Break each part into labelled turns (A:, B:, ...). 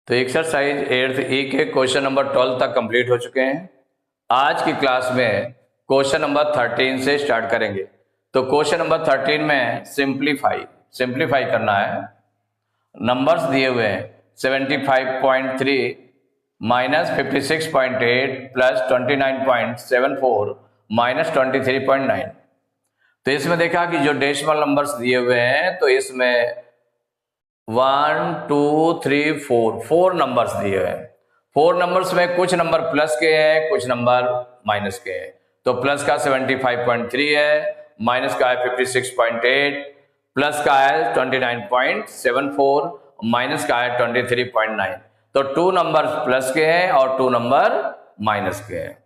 A: तो exercise 8th ई के question number 12 तक कंप्लीट हो चुके हैं। आज की क्लास में क्वेश्चन नंबर 13 से स्टार्ट करेंगे। तो क्वेश्चन नंबर 13 में सिंप्लीफाई करना है। नंबर्स दिए हुए हैं 75.3 माइनस 56.8 प्लस 29.74 माइनस 23.9। तो इसमें देखा कि जो डेसिमल नंबर्स दिए हुए हैं तो इसमें 1 2 3 4 नंबर्स दिए हैं। 4 नंबर्स में कुछ नंबर प्लस के हैं, कुछ नंबर माइनस के हैं। तो प्लस का 75.3 है, माइनस का है 56.8, प्लस का है 29.74, माइनस का है 23.9। तो 2 नंबर प्लस के हैं और 2 नंबर माइनस के हैं।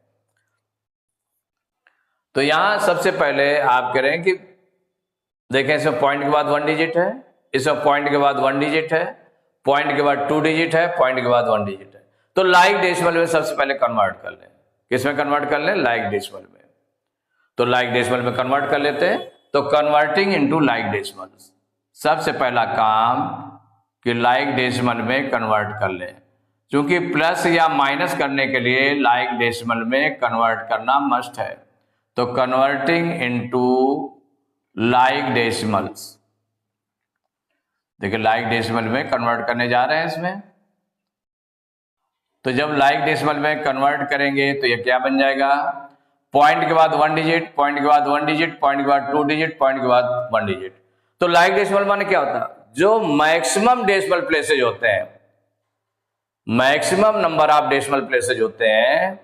A: तो यहां सबसे पहले आप करें कि देखें, इसमें पॉइंट के बाद 1 डिजिट है, इसमें पॉइंट के बाद 1 डिजिट है, पॉइंट के बाद 2 डिजिट है, पॉइंट के बाद 1 डिजिट है। तो लाइक डेसिमल में सबसे पहले कन्वर्ट कर लें। किसमें कन्वर्ट कर लें? लाइक डेसिमल में। तो लाइक डेसिमल में कन्वर्ट कर लेते हैं। तो कन्वर्टिंग इनटू लाइक डेसिमल, सबसे पहला काम कि लाइक डेसिमल में कन्वर्ट कर लें। क्योंकि प्लस या माइनस करने के लिए लाइक डेसिमल में कन्वर्ट करना मस्ट है। तो कन्वर्टिंग इनटू लाइक डेसिमल्स, देखिए लाइक डेसिमल में कन्वर्ट करने जा रहे हैं इसमें। तो जब लाइक डेसिमल में कन्वर्ट करेंगे तो ये क्या बन जाएगा? पॉइंट के बाद 1 डिजिट, पॉइंट के बाद 1 डिजिट, पॉइंट के बाद 2 डिजिट, पॉइंट के बाद 1 डिजिट। तो लाइक डेसिमल माने क्या होता है? जो मैक्सिमम डेसिमल प्लेसेज होते हैं, maximum number of decimal places होते हैं,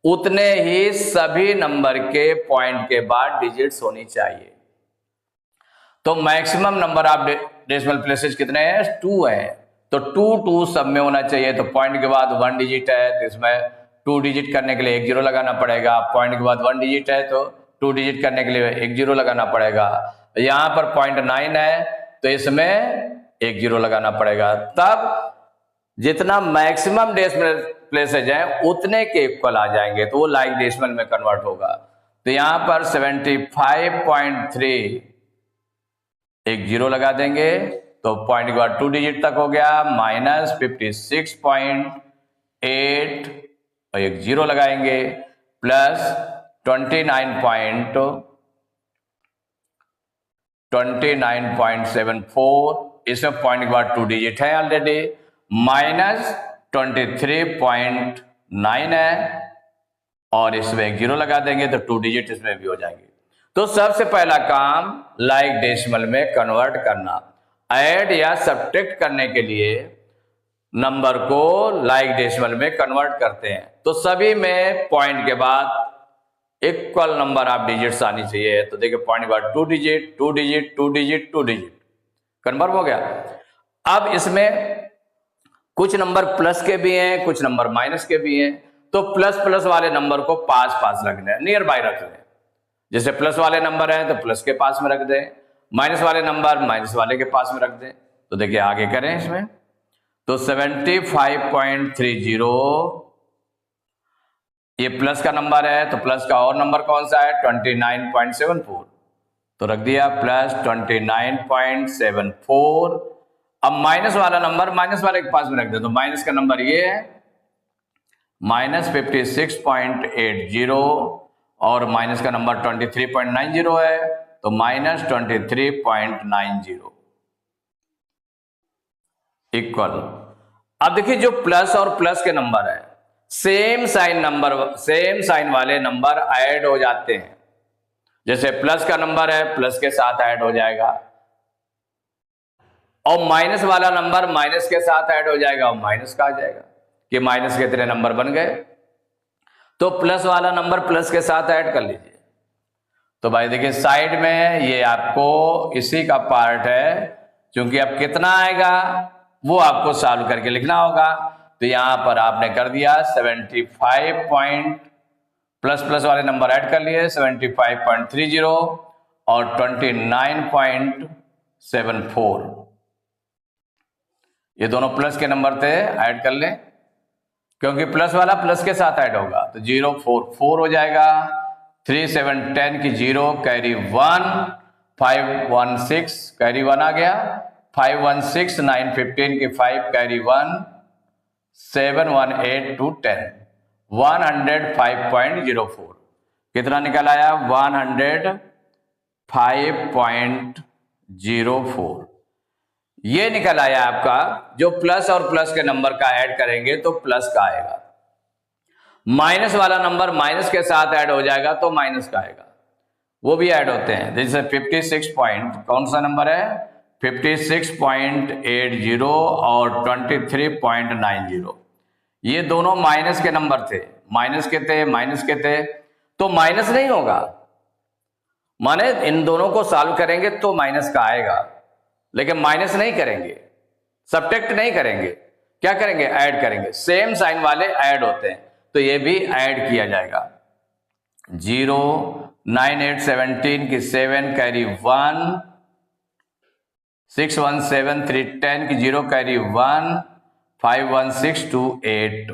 A: उतने ही सभी नंबर के पॉइंट के बाद डिजिट्स होनी चाहिए। तो maximum number of decimal places कितने हैं? 2 हैं। तो 2 सब में होना चाहिए। तो पॉइंट के बाद 1 डिजिट है तो इसमें 2 डिजिट करने के लिए 1 0 लगाना पड़ेगा। पॉइंट के बाद 1 डिजिट है तो 2 डिजिट करने के लिए 1 0 लगाना पड़ेगा। यहां पर 0.9 है तो इसमें 1 0 लगाना पड़ेगा। तब जितना मैक्सिमम डेसिमल प्लेसेज है उतने के इक्वल आ जाएंगे, तो वो लाइक डेसिमल में कन्वर्ट होगा। तो यहां पर 75.3 1 0 लगा देंगे तो पॉइंट के बाद 2 डिजिट तक हो गया, माइनस 56.8 और 1 0 लगाएंगे, प्लस 29.74, इसमें पॉइंट के बाद 2 डिजिट है ऑलरेडी, माइनस 23.9 है और इसमें 1 0 लगा देंगे तो 2 डिजिट इसमें भी हो जाएंगे। तो सबसे पहला काम लाइक डेसिमल में कन्वर्ट करना। ऐड या सब्ट्रैक्ट करने के लिए नंबर को लाइक डेसिमल में कन्वर्ट करते हैं। तो सभी में पॉइंट के बाद इक्वल नंबर ऑफ डिजिट्स आनी चाहिए। तो देखिए पॉइंट के बाद 2 digit, 2 digit, 2 digit, 2 digit convert हो गया। अब इसमें कुछ नंबर प्लस के भी हैं, कुछ नंबर माइनस के भी हैं। तो प्लस प्लस वाले नंबर को पास पास रखना है, नियर बाय रख लें। जैसे प्लस वाले नंबर है तो प्लस के पास में रख दें, माइनस वाले नंबर माइनस वाले के पास में रख दें। तो देखिए आगे करें इसमें। तो 75.30 ये प्लस का नंबर है, तो प्लस का और नंबर कौन सा है? 29.74। तो रख दिया प्लस 29.74। अब माइनस वाला नंबर माइनस वाले के पास में रख दे। तो माइनस का नंबर ये है, माइनस 56.80 और माइनस का नंबर 23.90 है, तो माइनस 23.90 इक्वल। अब देखिए जो प्लस और प्लस के नंबर है, सेम साइन वाले नंबर ऐड हो जाते हैं। जैसे प्लस का नंबर है प्लस के साथ ऐड हो जाएगा, और माइनस वाला नंबर माइनस के साथ ऐड हो जाएगा और माइनस का आ जाएगा कि माइनस के इतने नंबर बन गए। तो प्लस वाला नंबर प्लस के साथ ऐड कर लीजिए। तो भाई देखिए साइड में ये आपको इसी का पार्ट है, क्योंकि अब कितना आएगा वो आपको सॉल्व करके लिखना होगा। तो यहां पर आपने कर दिया 75 प्लस प्लस वाले नंबर ऐड कर लिए, 75.30 और 29.74, ये दोनों प्लस के नंबर थे, ऐड कर लें। क्योंकि प्लस वाला प्लस के साथ ऐड होगा तो 0 4 4 हो जाएगा। 3 7 10 की 0 कैरी 1, 5 1 6 कैरी 1 आ गया, 5 1 6 9 15 की 5 कैरी 1 718 to 10, 105.04 कितना निकल आया? 105.04 ये निकल आया आपका। जो प्लस और प्लस के नंबर का ऐड करेंगे तो प्लस का आएगा, माइनस वाला नंबर माइनस के साथ ऐड हो जाएगा तो माइनस का आएगा, वो भी ऐड होते हैं। जैसे 56 पॉइंट, कौन सा नंबर है? 56.80 और 23.90, ये दोनों माइनस के नंबर थे, माइनस के थे तो माइनस नहीं होगा, माने इन दोनों को सॉल्व करेंगे तो माइनस का आएगा, लेकिन माइनस नहीं करेंगे, सब्ट्रैक्ट नहीं करेंगे, क्या करेंगे? ऐड करेंगे। सेम साइन वाले ऐड होते हैं तो ये भी ऐड किया जाएगा। 0, 9, 8, 17 की 7 कैरी 1, 6, 1, 7, 3, 10 की 0 कैरी 1, 5, 1, 6, 2, 8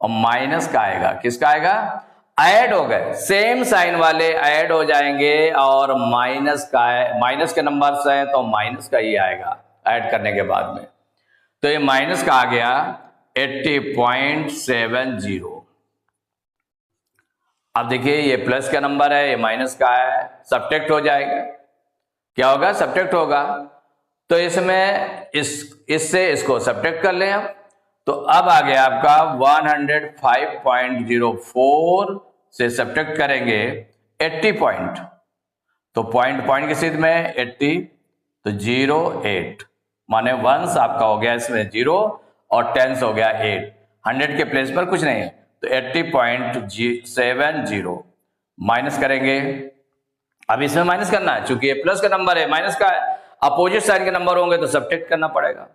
A: और माइनस का आएगा। किसका आएगा? ऐड हो गए, सेम साइन वाले ऐड हो जाएंगे और माइनस का है, माइनस के नंबर से है तो माइनस का ही आएगा ऐड करने के बाद में। तो ये माइनस का आ गया 80.70। अब देखिए ये प्लस का नंबर है, ये माइनस का है, सब्ट्रैक्ट हो जाएगा। क्या होगा? सब्ट्रैक्ट होगा। तो इसमें इससे इसको सब्ट्रैक्ट कर लें हम, तो अब आ गया आपका 105.04 से सब्ट्रैक्ट करेंगे 80 पॉइंट, तो पॉइंट की सीध में 80 तो 08 माने वंस आपका हो गया इसमें 0 और टेंस हो गया 8, 100 के प्लेस पर कुछ नहीं है तो 80.70 माइनस करेंगे। अब इसमें माइनस करना है, चूंकि ये प्लस का नंबर है, माइनस का है, अपोजिट साइन के नंबर होंगे तो सब्ट्रैक्ट करना पड़ेगा,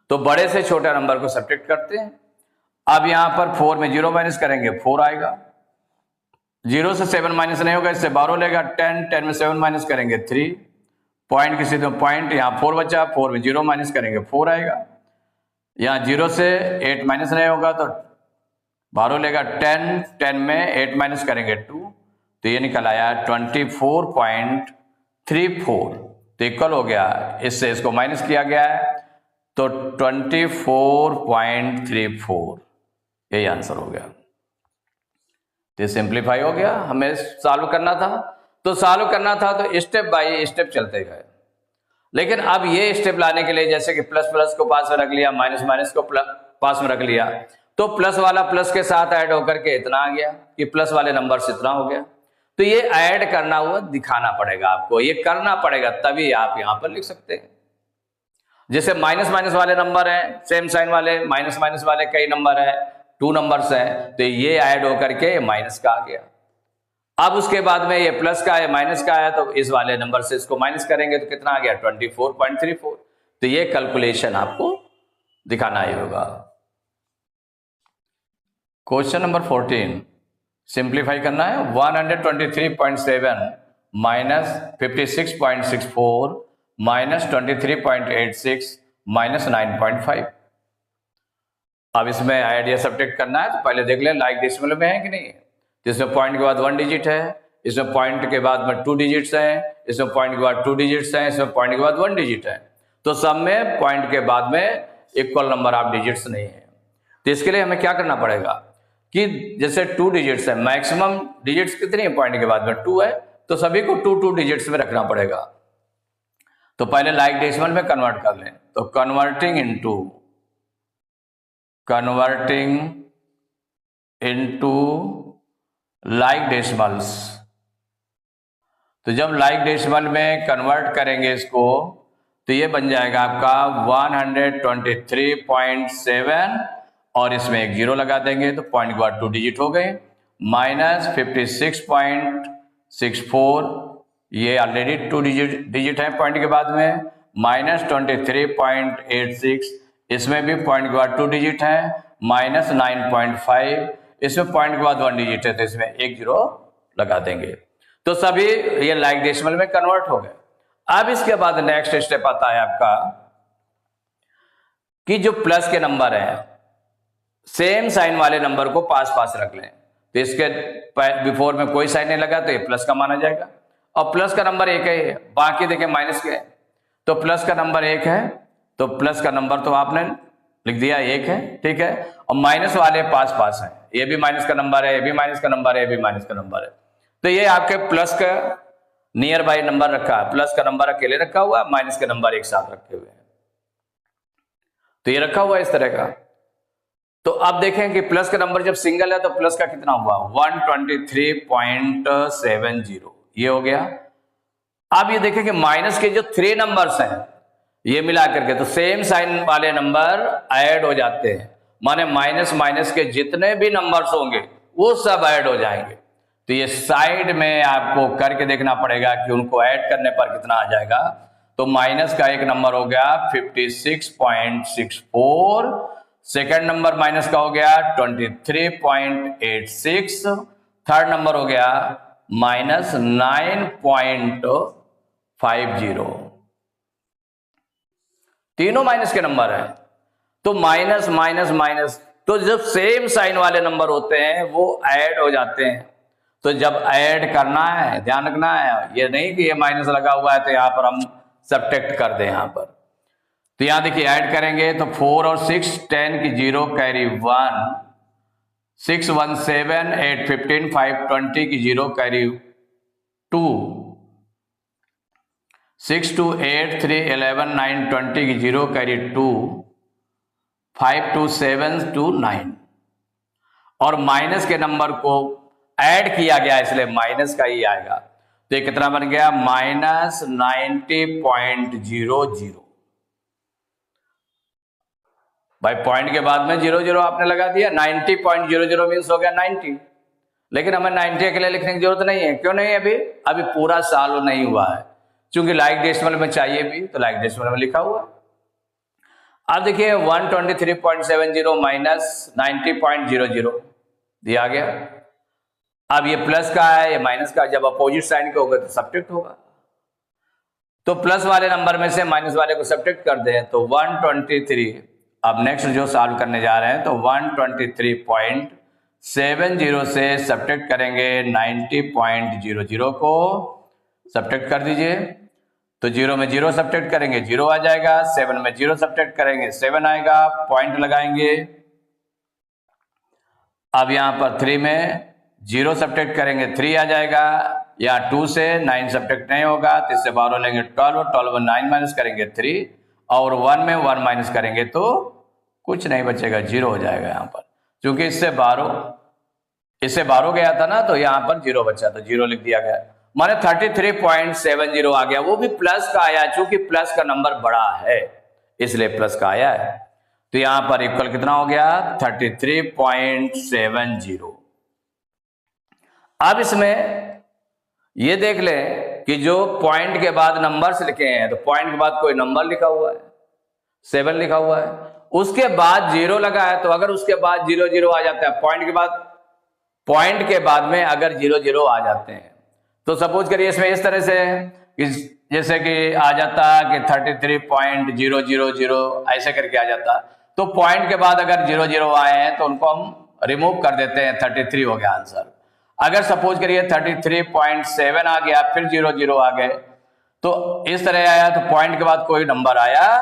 A: तो बड़े से छोटा नंबर को सब्ट्रैक्ट करते हैं। अब यहां पर 4 में 0 माइनस करेंगे 4 आएगा, 0 से 7 माइनस नहीं होगा, इससे 12 लेगा, 10 में 7 माइनस करेंगे 3, पॉइंट की सीधे पॉइंट, यहाँ 4 बचा, 4 में 0 माइनस करेंगे 4 आएगा, यहाँ 0 से 8 माइनस नहीं होगा तो 12 लेगा, 10 में 8 माइनस करेंगे 2, तो ये निकल आया 24.34, तो इक्वल हो गया, इससे इसको माइनस किया गया है तो 24.34 यही आंसर हो गया। तो सिंप्लीफाई हो गया। हमें सॉल्व करना था तो स्टेप बाय स्टेप चलते गए, लेकिन अब ये स्टेप लाने के लिए जैसे कि प्लस प्लस को पास में रख लिया, माइनस माइनस को पास में रख लिया, तो प्लस वाला प्लस के साथ ऐड होकर के इतना आ गया कि प्लस वाले नंबर से इतना हो गया। तो ये ऐड करना हुआ दिखाना पड़ेगा आपको, ये करना पड़ेगा, तभी आप यहां पर लिख सकते हैं। जैसे माइनस माइनस वाले नंबर हैं, सेम साइन वाले माइनस माइनस वाले कई नंबर है, 2 नंबर्स हैं, तो ये ऐड होकर के माइनस का आ गया। अब उसके बाद में ये प्लस का है, माइनस का है, तो इस वाले नंबर से इसको माइनस करेंगे तो कितना आ गया? 24.34। तो ये कैलकुलेशन आपको दिखाना ही होगा। क्वेश्चन नंबर 14 सिंप्लीफाई करना है। 123.7 माइनस 56.64 माइनस 23.86 माइनस 9.5। अब इसमें ऐड या सब्ट्रैक्ट करना है तो पहले देख लें लाइक डेसिमल में है कि नहीं। इसमें पॉइंट के बाद 1 डिजिट है, इसमें पॉइंट के बाद में 2 डिजिट्स हैं, इसमें पॉइंट के बाद 2 डिजिट्स हैं, इसमें पॉइंट के बाद 1 डिजिट है, तो सब में पॉइंट के बाद में इक्वल नंबर ऑफ डिजिट्स नहीं है। तो इसके लिए हमें क्या करना पड़ेगा कि जैसे 2 डिजिट्स है, मैक्सिमम डिजिट्स कितनी है पॉइंट के बाद में 2 है, तो सभी को 2 डिजिट्स में रखना पड़ेगा। तो पहले लाइक डेसिमल में कन्वर्ट कर लें, तो कन्वर्टिंग इनटू लाइक डेसिमल्स। तो जब लाइक डेसिमल में कन्वर्ट करेंगे इसको तो ये बन जाएगा आपका 123.7 और इसमें एक 0 लगा देंगे तो पॉइंट के बाद 2 डिजिट हो गए, माइनस 56.64 ये ऑलरेडी 2 डिजिट है पॉइंट के बाद में, माइनस 23.86 इसमें भी पॉइंट के बाद 2 डिजिट है, माइनस 9.5 इसमें पॉइंट के बाद 1 डिजिट है, तो इसमें एक 0 लगा देंगे। तो सभी ये लाइक डेसिमल में कन्वर्ट हो गए। अब इसके बाद नेक्स्ट स्टेप आता है आपका कि जो प्लस के नंबर हैं सेम साइन वाले नंबर को पास रख लें, तो इसके बिफोर में कोई साइन नहीं लगा तो ये प्लस का माना जाएगा, और प्लस का नंबर 1 है, बाकी देखें माइनस के, तो प्लस का नंबर 1 है तो प्लस का नंबर तो आपने लिख दिया, एक है, ठीक है। और माइनस वाले पास पास हैं, ये भी माइनस का नंबर है, ये भी माइनस का नंबर है, ये भी माइनस का नंबर है। तो ये आपके प्लस का नियर बाय नंबर रखा है, प्लस का नंबर अकेले रखा हुआ है, माइनस के नंबर एक साथ रखे हुए हैं। तो ये रखा हुआ है इस तरह का। तो आप देखें कि प्लस का नंबर जब सिंगल है तो प्लस का कितना हुआ, 123.70, ये हो गया। आप ये देखें कि माइनस के जो 3 नंबर्स हैं ये मिला करके तो सेम साइन वाले नंबर ऐड हो जाते हैं, माने माइनस माइनस के जितने भी नंबर्स होंगे वो सब ऐड हो जाएंगे। तो ये साइड में आपको करके देखना पड़ेगा कि उनको ऐड करने पर कितना आ जाएगा। तो माइनस का एक नंबर हो गया 56.64, सेकंड नंबर माइनस का हो गया 23.86, थर्ड नंबर हो गया -9.50। तीनों माइनस के नंबर है। तो माइनस माइनस माइनस, तो जब सेम साइन वाले नंबर होते हैं वो ऐड हो जाते हैं। तो जब ऐड करना है ध्यान रखना है, ये नहीं कि ये माइनस लगा हुआ है तो यहां पर हम सब्ट्रैक्ट कर दें यहां पर। तो यहां देखिए ऐड करेंगे तो 4 और 6, 10 की 0 कैरी 1, 6 1 7, 8 15, 5 20 की 0 कैरी 2, 6 2 8 3 11 9 20 की 0 कैरी 2, 5 2 7 2 9। और माइनस के नंबर को ऐड किया गया इसलिए माइनस का ही आएगा। तो ये कितना बन गया, -90.00। भाई पॉइंट के बाद में 00 आपने लगा दिया, 90.00 मीन्स हो गया 90। लेकिन हमें 90 के लिए लिखने की जरूरत नहीं है। क्यों नहीं है? अभी पूरा साल नहीं हुआ है, क्योंकि लाइक डेसिमल में चाहिए भी, तो लाइक डेसिमल में लिखा हुआ। अब देखिए 123.70 माइनस 90.00 दिया गया। अब ये प्लस का है, ये माइनस का, जब अपोजिट साइन के होगा तो सब्ट्रैक्ट होगा। तो प्लस वाले नंबर में से माइनस वाले को सब्ट्रैक्ट कर दें तो 123। अब नेक्स्ट जो सॉल्व करने जा रहे हैं तो 123.70 से सब्ट्रैक्ट करेंगे 90.00 को, सब्ट्रैक्ट कर दीजिए। तो 0 में 0 सब्ट्रैक्ट करेंगे 0 आ जाएगा, 7 में 0 सब्ट्रैक्ट करेंगे 7 आएगा, पॉइंट लगाएंगे। अब यहां पर 3 में 0 सब्ट्रैक्ट करेंगे 3 आ जाएगा, या 2 से 9 सब्ट्रैक्ट नहीं होगा तो इससे 12 लेंगे 12, 12 9 माइनस करेंगे 3, और 1 में 1 माइनस करेंगे तो कुछ नहीं बचेगा, 0 हो जाएगा यहां पर। क्योंकि इससे 12 गया था ना, तो यहां पर 0 बचा तो 0 लिख दिया गया, माने 33.70 आ गया। वो भी प्लस का आया, चूंकि प्लस का नंबर बड़ा है इसलिए प्लस का आया है। तो यहां पर इक्वल कितना हो गया, 33.70। अब इसमें ये देख लें कि जो पॉइंट के बाद नंबर्स लिखे हैं, तो पॉइंट के बाद कोई नंबर लिखा हुआ है, 7 लिखा हुआ है, उसके बाद 0 लगा है। तो अगर उसके बाद 0 0 आ जाता है, पॉइंट के बाद में अगर 0 0 आ जाते हैं, तो सपोज करिए इसमें इस तरह से जैसे कि आ जाता कि 33.000 ऐसे करके आ जाता। तो पॉइंट के बाद अगर 0 0 आए हैं तो उनको हम रिमूव कर देते हैं, 33 हो गया आंसर। अगर सपोज करिए 33.7 आ गया, फिर 0 0 आ गए, तो इस तरह आया, तो पॉइंट के बाद कोई नंबर आया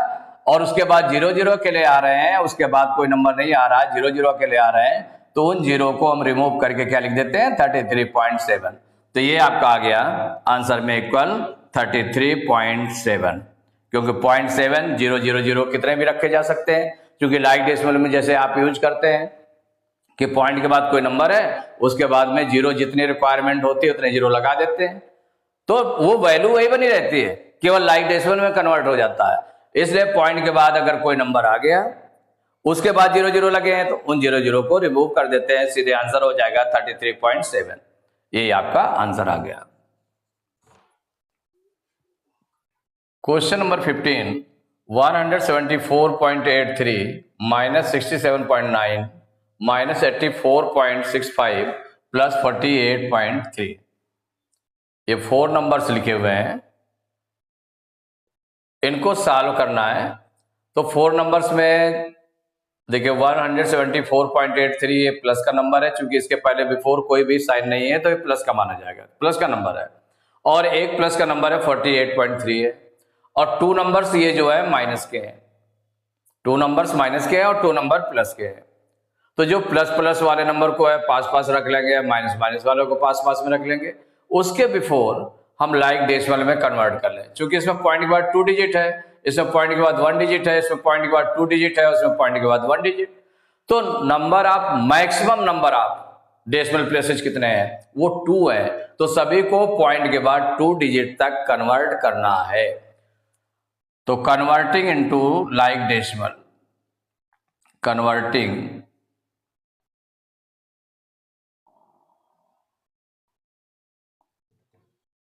A: और उसके बाद 0 0 के लिए आ रहे हैं, उसके बाद कोई नंबर नहीं आ रहा, 0 0 के लिए आ रहे हैं, तो उन 0 को हम रिमूव करके क्या लिख देते हैं, 33.7। तो ये आपका आ गया आंसर में इक्वल 33.7, क्योंकि 0.7 0 0 0 कितने भी रखे जा सकते हैं, क्योंकि लाइक डेसिमल में जैसे आप यूज करते हैं कि पॉइंट के बाद कोई नंबर है, उसके बाद में 0 जितनी रिक्वायरमेंट होती है उतने 0 लगा देते हैं, तो वो वैल्यू वही बनी रहती है, केवल लाइक डेसिमल में कन्वर्ट हो जाता है। इसलिए पॉइंट के बाद अगर कोई नंबर आ गया, उसके बाद 0 0 लगे हैं, तो उन 0 0 को रिमूव कर देते हैं, सीधे आंसर हो जाएगा 33.7। ये आपका आंसर आ गया। Question number 15, 174.83 minus 67.9 minus 84.65 plus 48.3। ये 4 नंबर्स लिखे हुए हैं, इनको सॉल्व करना है। तो 4 नंबर्स में देखिए 174.83 ये प्लस का नंबर है, चूंकि इसके पहले बिफोर कोई भी साइन नहीं है तो ये प्लस का माना जाएगा, प्लस का नंबर है। और एक प्लस का नंबर है 48.3 है, और 2 नंबर्स ये जो है माइनस के हैं, 2 नंबर्स माइनस के हैं और 2 नंबर प्लस के हैं। तो जो प्लस प्लस वाले नंबर को है पास पास रख लेंगे, माइनस माइनस वाले को पास पास में रख लेंगे। उसके बिफोर हम लाइक डेसिमल में कन्वर्ट कर लें। चूंकि इसमें पॉइंट के बाद 2 डिजिट है, इसमें पॉइंट के बाद 1 डिजिट है, इसमें पॉइंट के बाद 2 डिजिट है, उसमें पॉइंट के बाद 1 डिजिट। तो नंबर आप मैक्सिमम नंबर आप डेसिमल प्लेसेस कितने हैं, वो 2 है। तो सभी को पॉइंट के बाद 2 डिजिट तक कन्वर्ट करना है। तो converting into like decimal, converting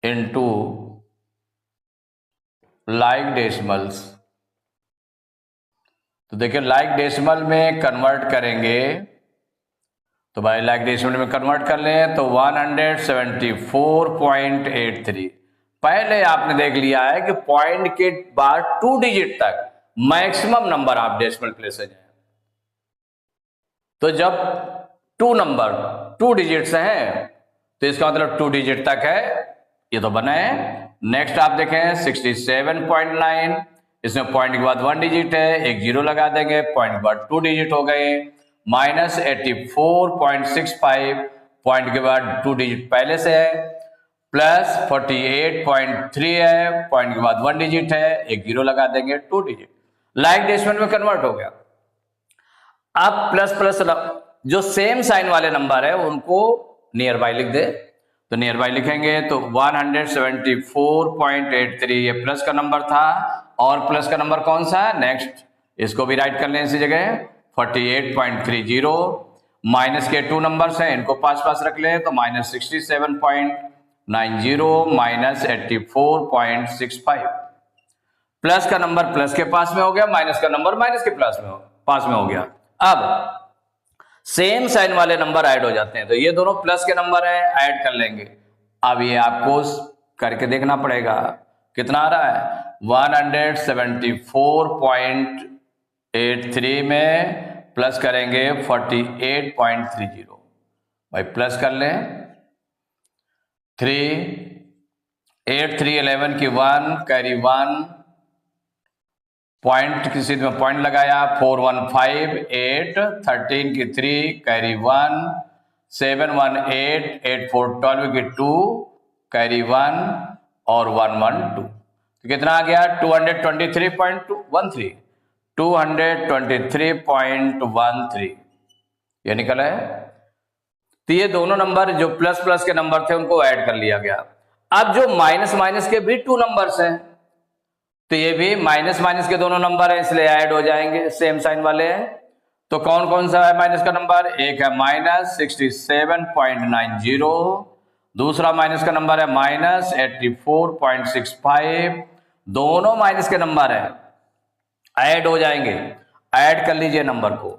A: into like decimals. तो देखिए लाइक डेसिमल में कन्वर्ट करेंगे तो भाई लाइक डेसिमल में कन्वर्ट कर लें तो 174.83। पहले आपने देख लिया है कि पॉइंट के बाद 2 डिजिट तक मैक्सिमम नंबर आप डेसिमल प्लेसेज हैं। तो जब 2 नंबर 2 डिजिट्स हैं तो इसका मतलब 2 डिजिट तक है, ये तो बना है। नेक्स्ट आप देखें 67.9, इसमें पॉइंट के बाद 1 डिजिट है, एक जीरो लगा देंगे, पॉइंट के बाद 2 डिजिट हो गए। माइनस 84.65, पॉइंट के बाद 2 डिजिट पहले से है, प्लस 48.3 है, पॉइंट के बाद 1 डिजिट है, एक जीरो लगा देंगे, 2 डिजिट। लाइक डेसिमल में कन्वर्ट हो गया। अब प्लस प्लस जो सेम साइन वाले नंबर है उनको नियर बाय लिख दे। तो नियर बाय लिखेंगे तो 174.83 ये प्लस का नंबर था, और प्लस का नंबर कौन सा है, नेक्स्ट इसको भी राइट कर लें इसी जगह 48.30। माइनस के 2 नंबर्स हैं, इनको पास पास रख लें तो माइनस 67.90 माइनस 84.65। प्लस का नंबर प्लस के पास में हो गया, माइनस का नंबर माइनस के पास में हो गया। अब सेम साइन वाले नंबर ऐड हो जाते हैं, तो ये दोनों प्लस के नंबर हैं, ऐड कर लेंगे। अब ये आपको करके देखना पड़ेगा कितना आ रहा है। 174.83 में प्लस करेंगे 48.30, भाई प्लस कर लें 3 8 3 11 की 1 कैरी 1, पॉइंट किसी में पॉइंट लगाया 4 1 5 8 13 की 3 कैरी 1 7 1 8 8 4 12 की 2 कैरी 1 और 1 1 2। तो कितना आ गया 223.13 223.13 ये निकला है। तो ये दोनों नंबर जो प्लस प्लस के नंबर थे उनको ऐड कर लिया गया। अब जो माइनस माइनस के भी 2 नंबर्स हैं तो ये भी माइनस माइनस के दोनों नंबर हैं इसलिए ऐड हो जाएंगे, सेम साइन वाले हैं। तो कौन कौन सा है माइनस का नंबर, एक है माइनस 67.90, दूसरा माइनस का नंबर है माइनस 84.65। दोनों माइनस के नंबर हैं, ऐड हो जाएंगे। ऐड कर लीजिए नंबर को,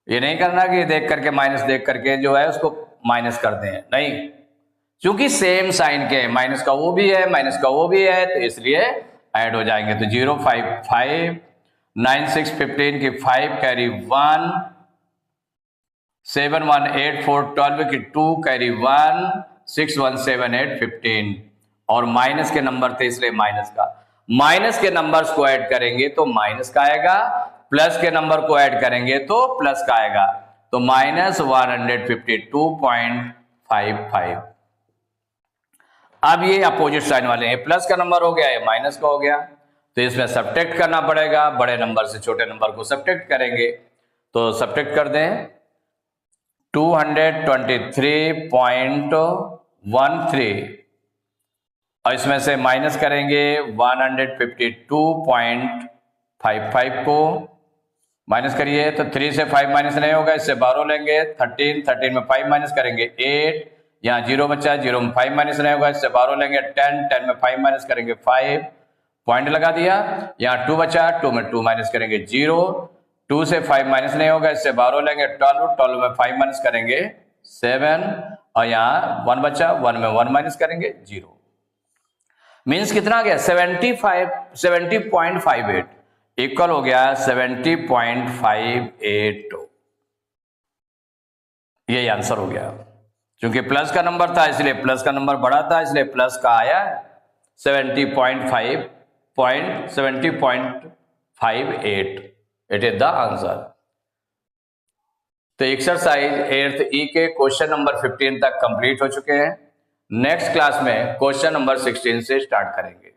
A: ये नहीं करना कि देख करके माइनस देख करके जो है उसको माइनस कर दें, नहीं, क्योंकि सेम साइन के माइनस का वो भी है माइनस का वो भी है तो इसलिए ऐड हो जाएंगे। तो 0 5 5 9 6 15 की 5 कैरी 1 7 1 8 4 12 की 2 कैरी 1 6 1 7 8 15 और माइनस के नंबर थे इसलिए माइनस का। माइनस के नंबर्स को ऐड करेंगे तो माइनस का आएगा, प्लस के नंबर को ऐड करेंगे तो प्लस का आएगा। तो माइनस 152.55। अब ये अपोजिट साइन वाले हैं, प्लस का नंबर हो गया, ये माइनस का हो गया, तो इसमें सब्ट्रैक्ट करना पड़ेगा। बड़े नंबर से छोटे नंबर को सब्ट्रैक्ट करेंगे तो सब्ट्रैक्ट कर दें 223.13 और इसमें से माइनस करेंगे 152.55 को माइनस करिए तो 3 से 5 माइनस नहीं होगा, इससे 12 लेंगे 13 में 5 माइनस करेंगे 8, यहाँ 0 बचा, 0 में 5 माइनस नहीं होगा, इससे 12 लेंगे 10 में 5 माइनस करेंगे 5, पॉइंट लगा दिया। यहाँ 2 बचा, 2 में 2 माइनस करेंगे 0, 2 से 5 माइनस नहीं होगा, इससे 12 लेंगे 12 में 5 माइनस करेंगे 7 और यहाँ 1 बचा, 1 में 1 माइनस करेंगे 0। मीन्स कितना गया 70.58 इक्वल हो गया 70.58। यही आंसर हो गया, क्योंकि प्लस का नंबर था इसलिए प्लस का नंबर बड़ा था इसलिए प्लस का आया 70.58। It is the answer. तो एक्सरसाइज 8th ई के क्वेश्चन नंबर 15 तक कंप्लीट हो चुके हैं। नेक्स्ट क्लास में क्वेश्चन नंबर 16 से स्टार्ट करेंगे।